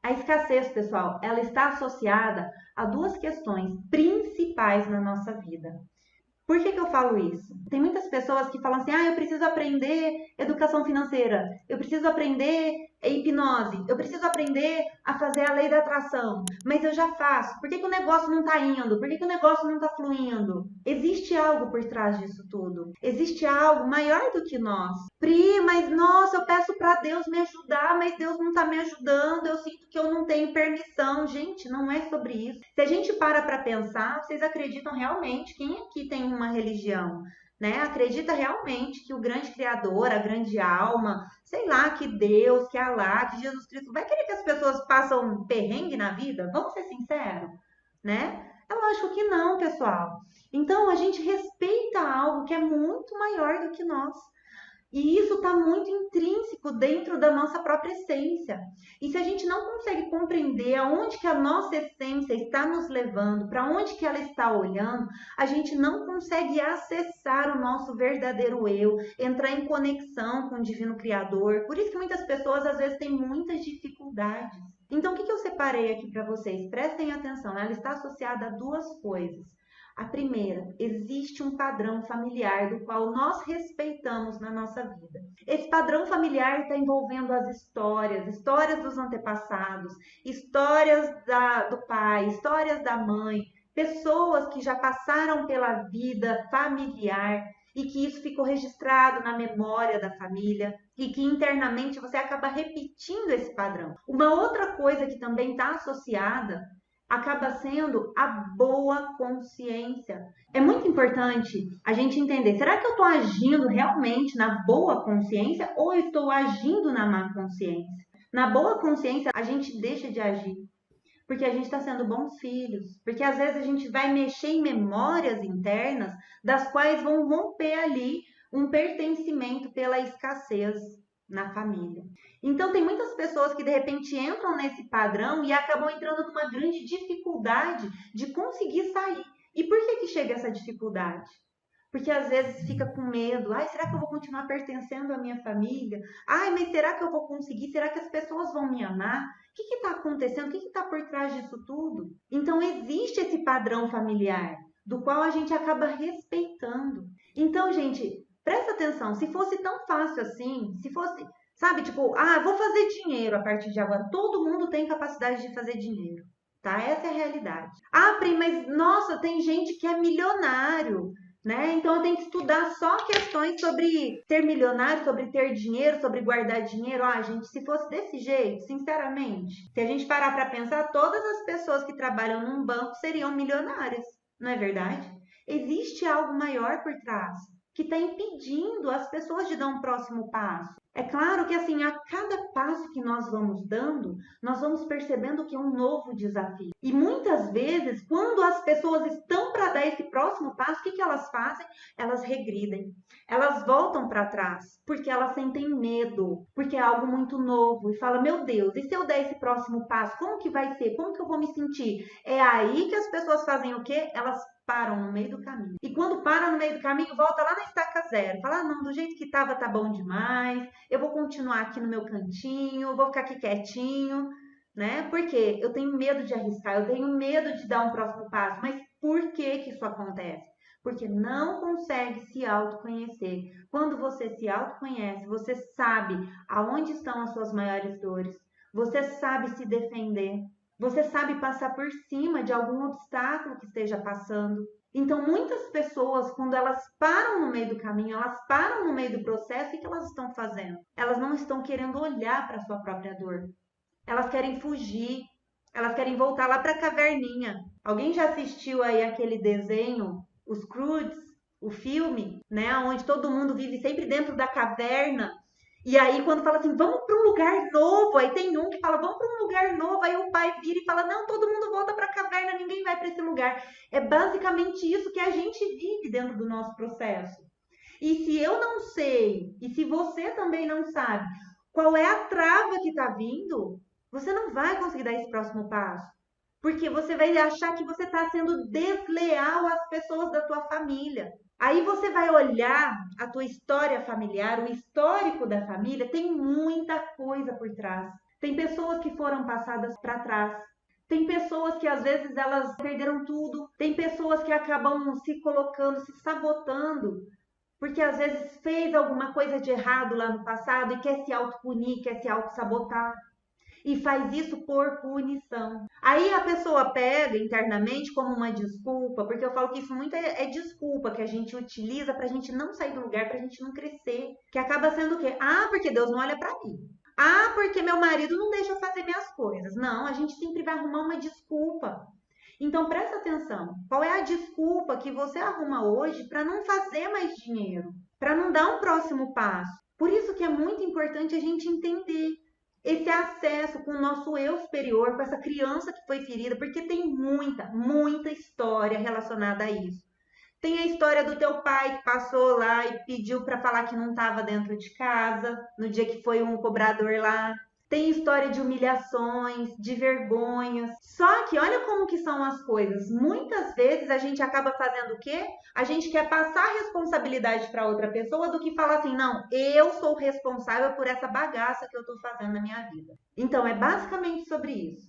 A escassez, pessoal, ela está associada a duas questões principais na nossa vida. Por que eu falo isso? Tem muitas pessoas que falam assim, eu preciso aprender educação financeira, eu preciso aprender hipnose, eu preciso aprender a fazer a lei da atração, mas eu já faço. Por que o negócio não está indo? Por que o negócio não está fluindo? Existe algo por trás disso tudo. Existe algo maior do que nós. Pri, mas nossa, eu peço para Deus me ajudar, mas Deus não está me ajudando, eu sinto que eu não tenho permissão. Gente, não é sobre isso. Se a gente para pensar, vocês acreditam realmente? Quem aqui tem uma religião? Né? Acredita realmente que o grande Criador, a grande alma, sei lá, que Deus, que Alá, que Jesus Cristo, vai querer que as pessoas passam perrengue na vida? Vamos ser sinceros, né? É lógico que não, pessoal. Então, a gente respeita algo que é muito maior do que nós. E isso está muito intrínseco dentro da nossa própria essência. E se a gente não consegue compreender aonde que a nossa essência está nos levando, para onde que ela está olhando, a gente não consegue acessar o nosso verdadeiro eu, entrar em conexão com o Divino Criador. Por isso que muitas pessoas às vezes têm muitas dificuldades. Então, o que eu separei aqui para vocês? Prestem atenção, ela está associada a duas coisas. A primeira, existe um padrão familiar do qual nós respeitamos na nossa vida. Esse padrão familiar está envolvendo as histórias dos antepassados, histórias do pai, histórias da mãe, pessoas que já passaram pela vida familiar e que isso ficou registrado na memória da família e que internamente você acaba repetindo esse padrão. Uma outra coisa que também está associada acaba sendo a boa consciência. É muito importante a gente entender, será que eu estou agindo realmente na boa consciência ou eu estou agindo na má consciência? Na boa consciência, a gente deixa de agir, porque a gente está sendo bons filhos, porque às vezes a gente vai mexer em memórias internas, das quais vão romper ali um pertencimento pela escassez na família. Então tem muitas pessoas que de repente entram nesse padrão e acabam entrando numa grande dificuldade de conseguir sair. E por que chega essa dificuldade? Porque às vezes fica com medo. Será que eu vou continuar pertencendo à minha família? Mas será que eu vou conseguir? Será que as pessoas vão me amar? O que está acontecendo? O que está por trás disso tudo? Então existe esse padrão familiar, do qual a gente acaba respeitando. Então, gente, presta atenção, se fosse tão fácil assim, se fosse, sabe, tipo, vou fazer dinheiro a partir de agora. Todo mundo tem capacidade de fazer dinheiro, tá? Essa é a realidade. Pri, mas nossa, tem gente que é milionário, né? Então eu tenho que estudar só questões sobre ser milionário, sobre ter dinheiro, sobre guardar dinheiro. Gente, se fosse desse jeito, sinceramente, se a gente parar para pensar, todas as pessoas que trabalham num banco seriam milionárias, não é verdade? Existe algo maior por trás que está impedindo as pessoas de dar um próximo passo. É claro que assim, a cada passo que nós vamos dando, nós vamos percebendo que é um novo desafio. E muitas vezes, quando as pessoas estão para dar esse próximo passo, o que elas fazem? Elas regridem. Elas voltam para trás, porque elas sentem medo, porque é algo muito novo. E fala, meu Deus, e se eu der esse próximo passo, como que vai ser? Como que eu vou me sentir? É aí que as pessoas fazem o quê? Elas param no meio do caminho. E quando param no meio do caminho, volta lá na estaca zero. Fala, não, do jeito que tava, tá bom demais. Eu vou continuar aqui no meu cantinho, vou ficar aqui quietinho, né? Porque eu tenho medo de arriscar, eu tenho medo de dar um próximo passo. Mas por que isso acontece? Porque não consegue se autoconhecer. Quando você se autoconhece, você sabe aonde estão as suas maiores dores. Você sabe se defender. Você sabe passar por cima de algum obstáculo que esteja passando. Então, muitas pessoas, quando elas param no meio do caminho, elas param no meio do processo, o que elas estão fazendo? Elas não estão querendo olhar para a sua própria dor. Elas querem fugir. Elas querem voltar lá para a caverninha. Alguém já assistiu aí aquele desenho, Os Croods, o filme, né? Onde todo mundo vive sempre dentro da caverna. E aí, quando fala assim, vamos para um lugar novo, aí tem um que fala, vamos para um lugar novo, aí o pai vira e fala, não, todo mundo volta para a caverna, ninguém vai para esse lugar. É basicamente isso que a gente vive dentro do nosso processo. E se eu não sei, e se você também não sabe qual é a trava que está vindo, você não vai conseguir dar esse próximo passo. Porque você vai achar que você está sendo desleal às pessoas da tua família. Aí você vai olhar a tua história familiar, o histórico da família, tem muita coisa por trás. Tem pessoas que foram passadas para trás. Tem pessoas que às vezes elas perderam tudo. Tem pessoas que acabam se colocando, se sabotando, porque às vezes fez alguma coisa de errado lá no passado e quer se autopunir, quer se auto-sabotar. E faz isso por punição. Aí a pessoa pega internamente como uma desculpa, porque eu falo que isso muito é desculpa que a gente utiliza pra gente não sair do lugar, pra gente não crescer. Que acaba sendo o quê? Ah, porque Deus não olha pra mim. Ah, porque meu marido não deixa eu fazer minhas coisas. Não, a gente sempre vai arrumar uma desculpa. Então presta atenção. Qual é a desculpa que você arruma hoje para não fazer mais dinheiro, para não dar um próximo passo? Por isso que é muito importante a gente entender esse acesso com o nosso eu superior, com essa criança que foi ferida, porque tem muita história relacionada a isso. Tem a história do teu pai que passou lá e pediu para falar que não estava dentro de casa, no dia que foi um cobrador lá. Tem história de humilhações, de vergonhas. Só que olha como que são as coisas. Muitas vezes a gente acaba fazendo o quê? A gente quer passar a responsabilidade para outra pessoa do que falar assim, não, eu sou responsável por essa bagaça que eu estou fazendo na minha vida. Então é basicamente sobre isso.